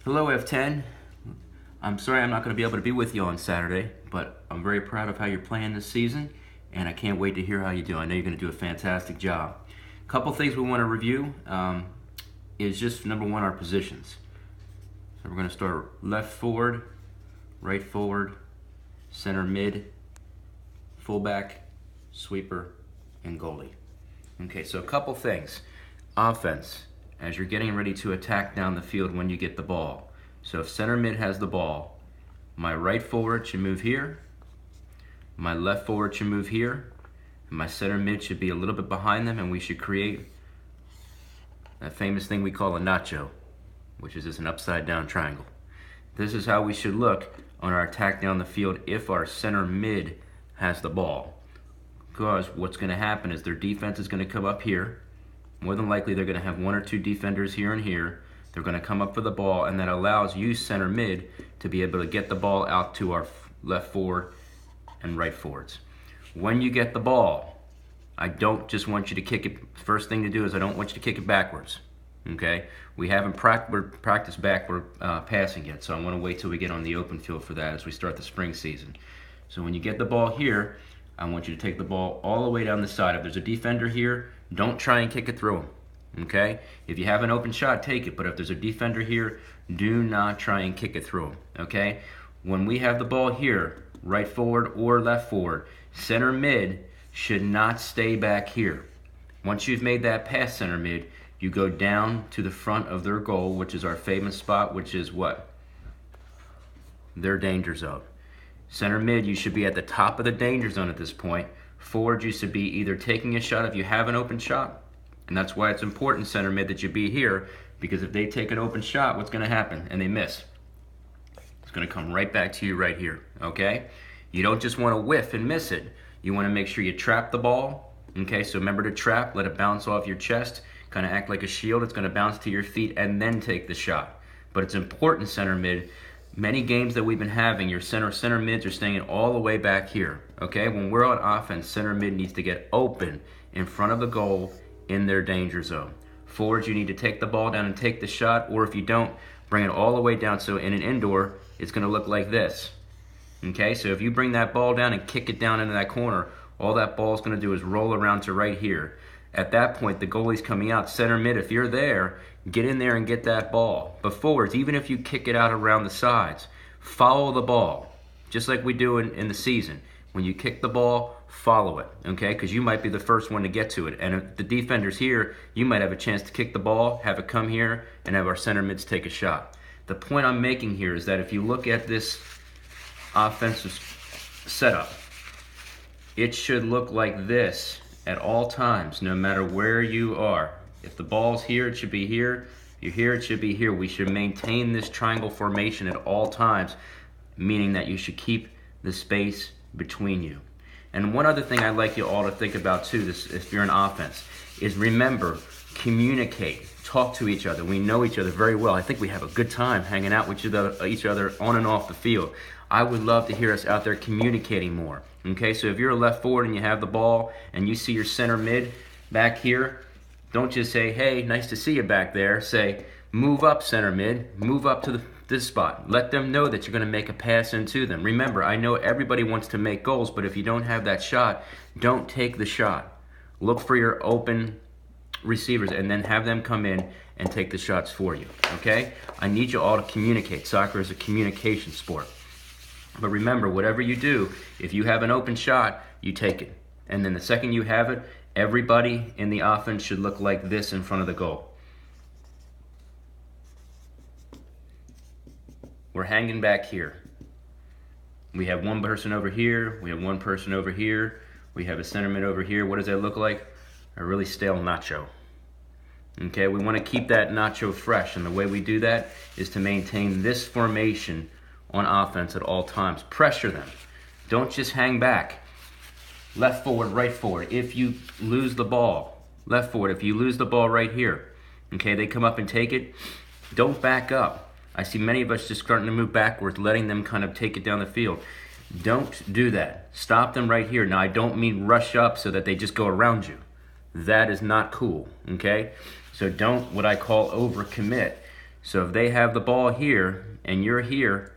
Hello, F10. I'm sorry I'm not going to be able to be with you on Saturday, but I'm very proud of how you're playing this season, and I can't wait to hear how you do. I know you're going to do a fantastic job. A couple things we want to review is just number one, our positions. So we're going to start left forward, right forward, center mid, fullback, sweeper, and goalie. Okay, so a couple things. Offense, as you're getting ready to attack down the field when you get the ball. So if center mid has the ball, my right forward should move here, my left forward should move here, and my center mid should be a little bit behind them, and we should create that famous thing we call a nacho, which is just an upside down triangle. This is how we should look on our attack down the field if our center mid has the ball. Because what's going to happen is their defense is going to come up here. More than likely they're going to have one or two defenders here and here. They're going to come up for the ball, and that allows you, center mid, to be able to get the ball out to our left forward and right forwards. When you get the ball, I don't just want you to kick it. First thing to do is I don't want you to kick it backwards. Okay? We haven't practiced backward passing yet, so I want to wait till we get on the open field for that as we start the spring season. So when you get the ball here, I want you to take the ball all the way down the side. If there's a defender here, don't try and kick it through him. Okay? If you have an open shot, take it. But if there's a defender here, do not try and kick it through him. Okay? When we have the ball here, right forward or left forward, center mid should not stay back here. Once you've made that pass, center mid, you go down to the front of their goal, which is our famous spot, which is what? Their danger zone. Center mid, you should be at the top of the danger zone at this point. Forward, you should be either taking a shot if you have an open shot, and that's why it's important, center mid, that you be here, because if they take an open shot, what's going to happen? And they miss. It's going to come right back to you right here, okay? You don't just want to whiff and miss it. You want to make sure you trap the ball, okay? So remember to trap, let it bounce off your chest, kind of act like a shield. It's going to bounce to your feet and then take the shot. But it's important, center mid. Many games that we've been having, your center mids are staying all the way back here, okay? When we're on offense, center mid needs to get open in front of the goal in their danger zone. Forwards, you need to take the ball down and take the shot, or if you don't, bring it all the way down. So in an indoor, it's going to look like this, okay? So if you bring that ball down and kick it down into that corner, all that ball is going to do is roll around to right here. At that point, the goalie's coming out. Center mid, if you're there, get in there and get that ball. But forwards, even if you kick it out around the sides, follow the ball, just like we do in the season. When you kick the ball, follow it, okay? Because you might be the first one to get to it. And if the defender's here, you might have a chance to kick the ball, have it come here, and have our center mids take a shot. The point I'm making here is that if you look at this offensive setup, it should look like this at all times, no matter where you are. If the ball's here, it should be here. If you're here, it should be here. We should maintain this triangle formation at all times, meaning that you should keep the space between you. And one other thing I'd like you all to think about too, if you're an offense, is remember, communicate, talk to each other. We know each other very well. I think we have a good time hanging out with each other on and off the field. I would love to hear us out there communicating more. Okay, so if you're a left forward and you have the ball and you see your center mid back here, don't just say, hey, nice to see you back there. Say, move up, center mid, move up to this spot. Let them know that you're going to make a pass into them. Remember, I know everybody wants to make goals, but if you don't have that shot, don't take the shot. Look for your open receivers and then have them come in and take the shots for you, okay? I need you all to communicate. Soccer is a communication sport. But remember, whatever you do, if you have an open shot, you take it. And then the second you have it, everybody in the offense should look like this in front of the goal. We're hanging back here. We have one person over here. We have one person over here. We have a center mid over here. What does that look like? A really stale nacho. Okay, we want to keep that nacho fresh. And the way we do that is to maintain this formation on offense at all times. Pressure them. Don't just hang back. Left forward, right forward. If you lose the ball, left forward. If you lose the ball right here, okay, they come up and take it. Don't back up. I see many of us just starting to move backwards, letting them kind of take it down the field. Don't do that. Stop them right here. Now, I don't mean rush up so that they just go around you. That is not cool, okay? So don't, what I call, overcommit. So if they have the ball here and you're here,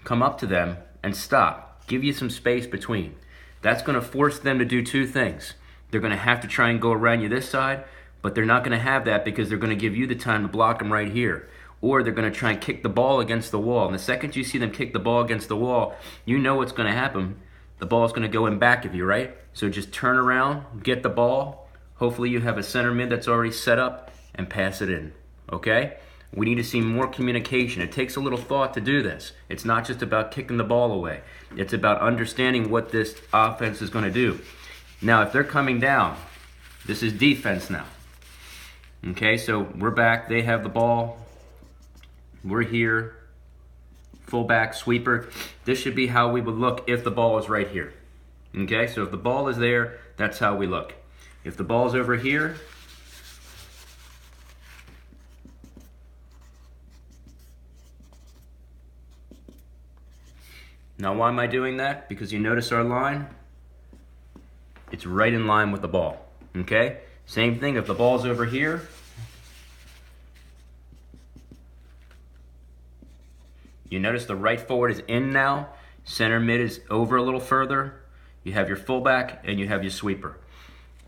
come up to them and stop. Give you some space between. That's going to force them to do two things. They're going to have to try and go around you this side, but they're not going to have that because they're going to give you the time to block them right here. Or they're going to try and kick the ball against the wall. And the second you see them kick the ball against the wall, you know what's going to happen. The ball is going to go in back of you, right? So just turn around, get the ball. Hopefully you have a center mid that's already set up and pass it in, okay? We need to see more communication. It takes a little thought to do this. It's not just about kicking the ball away. It's about understanding what this offense is going to do. Now, if they're coming down, this is defense now. Okay, so we're back. They have the ball. We're here. Fullback, sweeper. This should be how we would look if the ball is right here. Okay, so if the ball is there, that's how we look. If the ball's over here, now why am I doing that? Because you notice our line? It's right in line with the ball. Okay? Same thing if the ball's over here. You notice the right forward is in now. Center mid is over a little further. You have your fullback and you have your sweeper.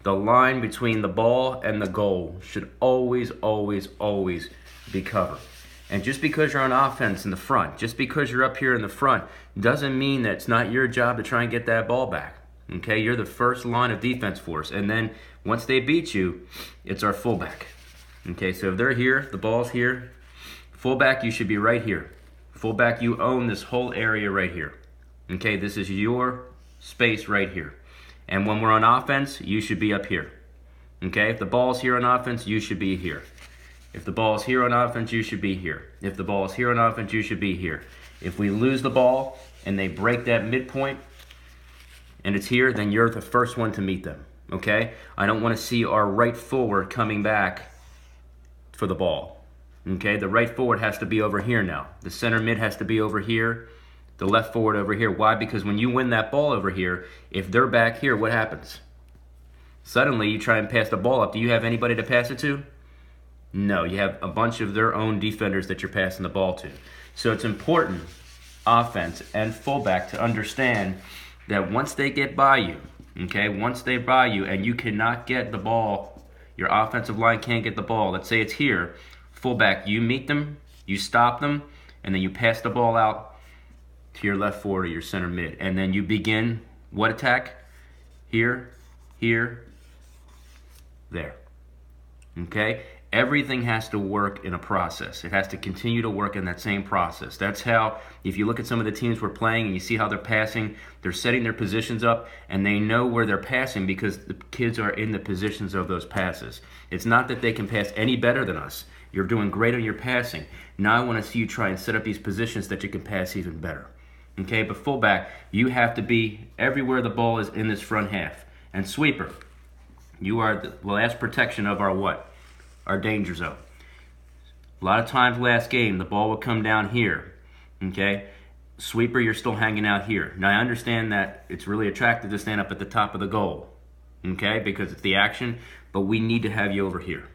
The line between the ball and the goal should always, always, always be covered. And just because you're on offense in the front, just because you're up here in the front, doesn't mean that it's not your job to try and get that ball back. Okay, you're the first line of defense for us. And then once they beat you, it's our fullback. Okay, so if they're here, the ball's here. Fullback, you should be right here. Fullback, you own this whole area right here. Okay, this is your space right here. And when we're on offense, you should be up here. Okay, if the ball's here on offense, you should be here. If the ball's here on offense, you should be here. If the ball's here on offense, you should be here. If we lose the ball and they break that midpoint and it's here, then you're the first one to meet them. Okay? I don't want to see our right forward coming back for the ball. Okay? The right forward has to be over here now. The center mid has to be over here. The left forward over here. Why? Because when you win that ball over here, if they're back here, what happens? Suddenly you try and pass the ball up. Do you have anybody to pass it to? No, you have a bunch of their own defenders that you're passing the ball to. So it's important, offense and fullback, to understand that once they get by you, okay, once they by you and you cannot get the ball, your offensive line can't get the ball, let's say it's here, fullback, you meet them, you stop them, and then you pass the ball out to your left forward or your center mid. And then you begin what attack? Here, here, there. Okay? Everything has to work in a process. It has to continue to work in that same process. That's how, if you look at some of the teams we're playing and you see how they're passing, they're setting their positions up and they know where they're passing because the kids are in the positions of those passes. It's not that they can pass any better than us. You're doing great on your passing. Now I want to see you try and set up these positions that you can pass even better. Okay, but fullback, you have to be everywhere the ball is in this front half. And sweeper, you are the last protection of our what? Our danger zone. A lot of times last game, the ball would come down here. Okay, sweeper, you're still hanging out here. Now I understand that it's really attractive to stand up at the top of the goal. Okay, because it's the action, but we need to have you over here.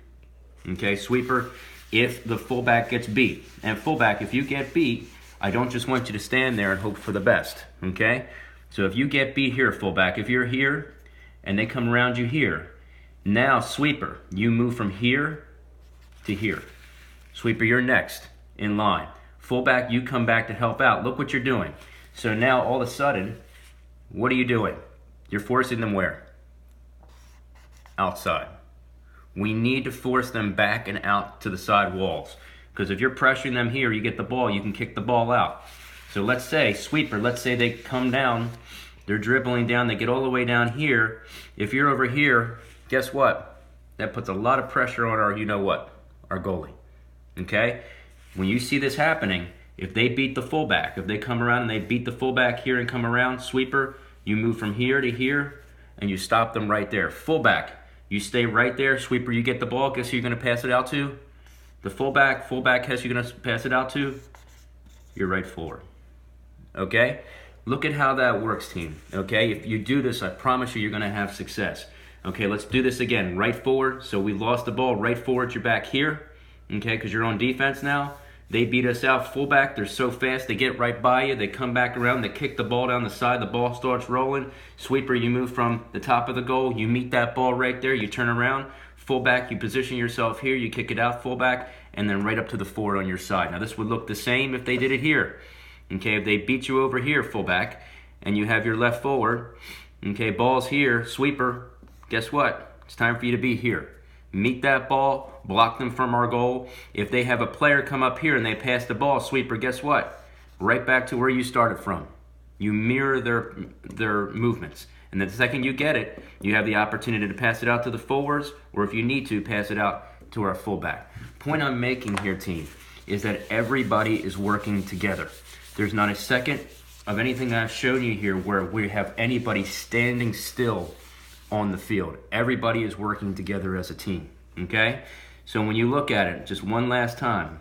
Okay, sweeper, if the fullback gets beat, and fullback, if you get beat, I don't just want you to stand there and hope for the best, okay? So if you get beat here, fullback, if you're here and they come around you here, now sweeper, you move from here to here. Sweeper, you're next in line. Fullback, you come back to help out. Look what you're doing. So now all of a sudden, what are you doing? You're forcing them where? Outside. We need to force them back and out to the side walls. Because if you're pressuring them here, you get the ball, you can kick the ball out. So let's say, sweeper, let's say they come down, they're dribbling down, they get all the way down here. If you're over here, guess what? That puts a lot of pressure on our, you know what, our goalie. Okay? When you see this happening, if they beat the fullback, if they come around and they beat the fullback here and come around, sweeper, you move from here to here, and you stop them right there. Fullback, you stay right there. Sweeper, you get the ball, guess who you're going to pass it out to? The fullback, guess you're going to pass it out to? Your right forward. Okay? Look at how that works, team. Okay? If you do this, I promise you're going to have success. Okay, let's do this again. Right forward. So we lost the ball. Right forward, you're back here. okay, because you're on defense now. They beat us out. Fullback, they're so fast, they get right by you, they come back around, they kick the ball down the side, the ball starts rolling. Sweeper, you move from the top of the goal, you meet that ball right there, you turn around. Fullback, you position yourself here, you kick it out, fullback, and then right up to the forward on your side. Now this would look the same if they did it here. Okay, if they beat you over here, fullback, and you have your left forward, okay, ball's here, sweeper, guess what? It's time for you to be here. Meet that ball, block them from our goal. If they have a player come up here and they pass the ball, sweeper, guess what? Right back to where you started from. You mirror their movements. And the second you get it, you have the opportunity to pass it out to the forwards, or if you need to, pass it out to our fullback. Point I'm making here, team, is that everybody is working together. There's not a second of anything I've shown you here where we have anybody standing still on the field. Everybody is working together as a team, okay? So when you look at it, just one last time,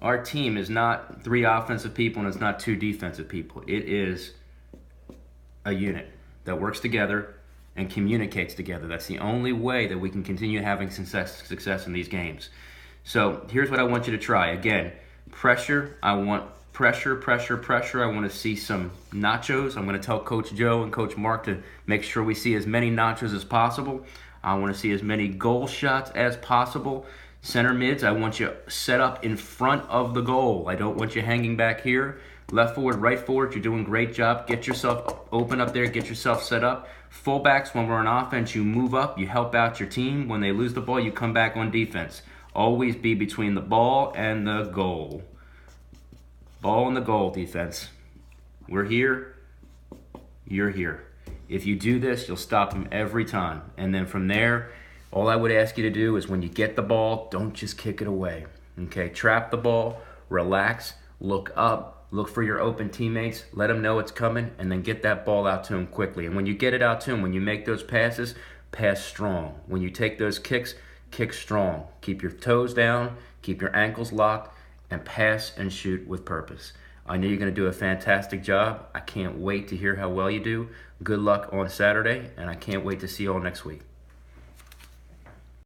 our team is not 3 offensive people and it's not 2 defensive people. It is a unit that works together and communicates together. That's the only way that we can continue having success in these games. So here's what I want you to try. Again, pressure. I want pressure, pressure, pressure. I want to see some nachos. I'm going to tell Coach Joe and Coach Mark to make sure we see as many nachos as possible. I want to see as many goal shots as possible. Center mids, I want you set up in front of the goal. I don't want you hanging back here. Left forward, right forward, you're doing a great job. Get yourself open up there, get yourself set up. Fullbacks, when we're on offense, you move up, you help out your team. When they lose the ball, you come back on defense. Always be between the ball and the goal. Ball and the goal, defense. We're here, you're here. If you do this, you'll stop them every time. And then from there, all I would ask you to do is when you get the ball, don't just kick it away. Okay, trap the ball, relax, look up, look for your open teammates, let them know it's coming, and then get that ball out to them quickly. And when you get it out to them, when you make those passes, pass strong. When you take those kicks, kick strong. Keep your toes down, keep your ankles locked, and pass and shoot with purpose. I know you're going to do a fantastic job. I can't wait to hear how well you do. Good luck on Saturday, and I can't wait to see you all next week.